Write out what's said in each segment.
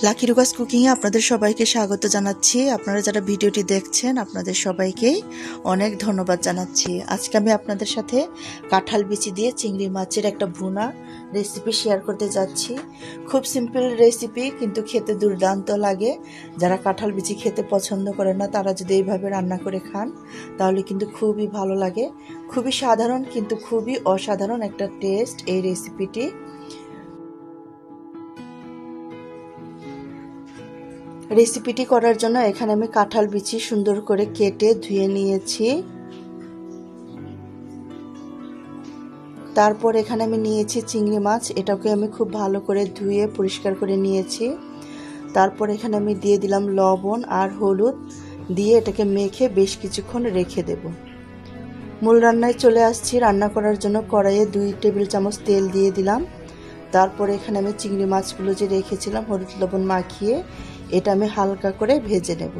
Lucky রুকাস cooking এ আপনাদের সবাইকে স্বাগত জানাচ্ছি। আপনারা যারা ভিডিওটি দেখছেন আপনাদের সবাইকে অনেক ধন্যবাদ জানাচ্ছি। আজকে আমি আপনাদের সাথে কাঁঠাল বিচি দিয়ে চিংড়ি মাছের একটা ভুনা রেসিপি শেয়ার করতে যাচ্ছি। খুব সিম্পল রেসিপি, কিন্তু খেতে দুর্দান্ত লাগে। যারা কাঁঠাল বিচি খেতে পছন্দ করে না তারা যদি এইভাবে রান্না করে খান তাহলে কিন্তু খুবই ভালো লাগে। খুবই সাধারণ কিন্তু খুবই অসাধারণ একটা টেস্ট এই রেসিপিটি। রেসিপিটি করার জন্য এখানে আমি কাঁঠাল বিচি সুন্দর করে কেটে ধুয়ে নিয়েছি। তারপর এখানে আমি নিয়েছি চিংড়ি মাছ, এটাকে আমি খুব ভালো করে ধুয়ে পরিষ্কার করে নিয়েছি। তারপর এখানে আমি দিয়ে দিলাম লবণ আর হলুদ, দিয়ে এটাকে মেখে বেশ কিছুক্ষণ রেখে দেব। মূল রান্নায় চলে আসছি। রান্না করার জন্য কড়াইয়ে 2 টেবিল চামচ তেল দিয়ে দিলাম। তারপর এখানে আমি চিংড়ি মাছগুলো যে রেখেছিলাম হলুদ লবণ মাখিয়ে এটা আমি হালকা করে ভেজে নেব।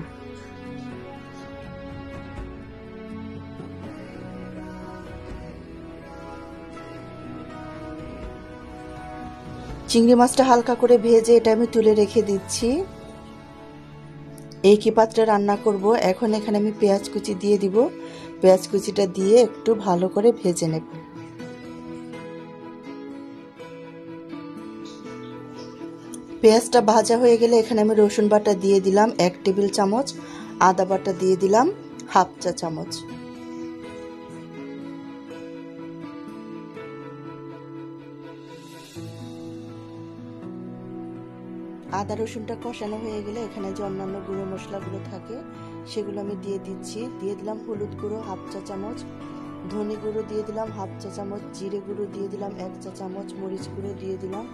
চিংড়ি মাছটা হালকা করে ভেজে এটা আমি তুলে রেখে দিচ্ছি। একই পাত্রে রান্না করব। এখন এখানে আমি পেঁয়াজ কুচি দিয়ে দিব। পেঁয়াজ কুচিটা দিয়ে একটু ভালো করে ভেজে নেব। পেঁয়াজটা ভাজা হয়ে গেলে এখানে আমি রসুন বাটা দিয়ে দিলাম 1 টেবিল চামচ, আদা বাটা দিয়ে দিলাম 1/2 চা চামচ। আদা রসুনটা কষানো হয়ে গেলে এখানে যে অন্যান্য গুঁড়ো মশলাগুলো থাকে সেগুলো আমি দিয়ে দিচ্ছি। দিয়ে দিলাম হলুদ গুঁড়ো 1/2 চা চামচ, ধনে গুঁড়ো দিয়ে দিলাম 1/2 চা চামচ, জিরে গুঁড়ো দিয়ে দিলাম 1 চা চামচ, মরিচ গুঁড়ো দিয়ে দিলাম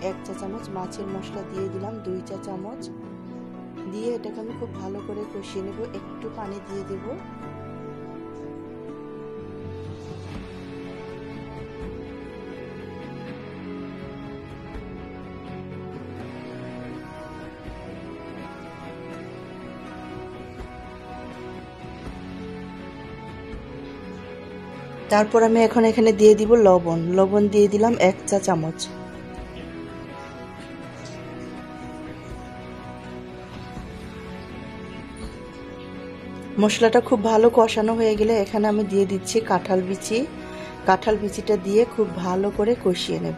1 চা চামচ, মাছের মশলা দিয়ে দিলাম 2 চা চামচ। দিয়ে এটাকে আমি খুব ভালো করে কষিয়ে নেব। একটু পানি দিয়ে দেব। তারপর আমি এখন এখানে দিয়ে দিব লবণ। লবণ দিয়ে দিলাম 1 চা চামচ। মশলাটা খুব ভালো কষানো হয়ে গেলে এখানে আমি দিয়ে দিচ্ছি কাঁঠাল বিচি। কাঁঠাল বিচিটা দিয়ে খুব ভালো করে কষিয়ে নেব।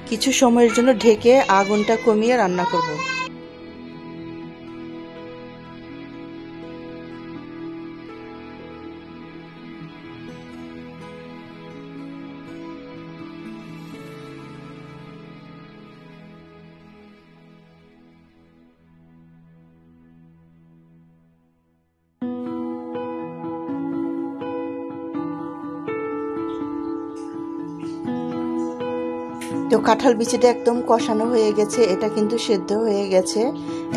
কিছু সময়ের জন্য ঢেকে আগুনটা কমিয়ে রান্না করব। তো কাঁঠাল বিচিটা একদম কষানো হয়ে গেছে, এটা কিন্তু সেদ্ধ হয়ে গেছে।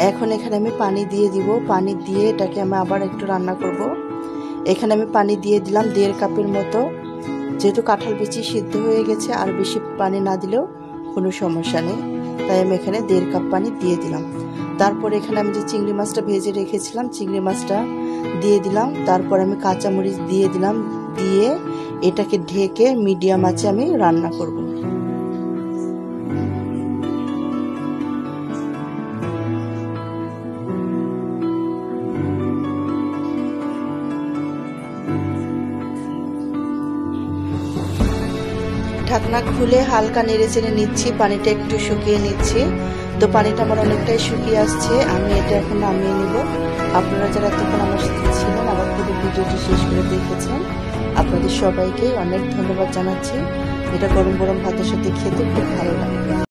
এখন এখানে আমি পানি দিয়ে দিব। পানি দিয়ে এটাকে আমি আবার একটু রান্না করব। এখানে আমি পানি দিয়ে দিলাম 1.5 কাপের মতো। যেহেতু কাঁঠাল বিচি সিদ্ধ হয়ে গেছে আর বেশি পানি না দিলেও কোনো সমস্যা নেই, তাই আমি এখানে 1.5 কাপ পানি দিয়ে দিলাম। তারপর এখানে আমি যে চিংড়ি মাছটা ভেজে রেখেছিলাম চিংড়ি মাছটা দিয়ে দিলাম। তারপর আমি কাঁচামরিচ দিয়ে দিলাম। দিয়ে এটাকে ঢেকে মিডিয়াম আঁচে আমি রান্না করব। ঢাকনা খুলে হালকা নেড়ে চেড়ে নিচ্ছি। পানিটা একটু শুকিয়ে নিচ্ছি। তো পানিটা আমার অনেকটাই শুকিয়ে আসছে। আমি এটা এখন নামিয়ে নিব। আপনারা যারা এতক্ষণ আমার সাথে ছিলেন, আমার পুরো ভিডিওটি শেষ করে দেখেছেন, আপনাদের সবাইকে অনেক ধন্যবাদ জানাচ্ছি। এটা গরম গরম ভাতের সাথে খেতে খুব ভালো লাগে।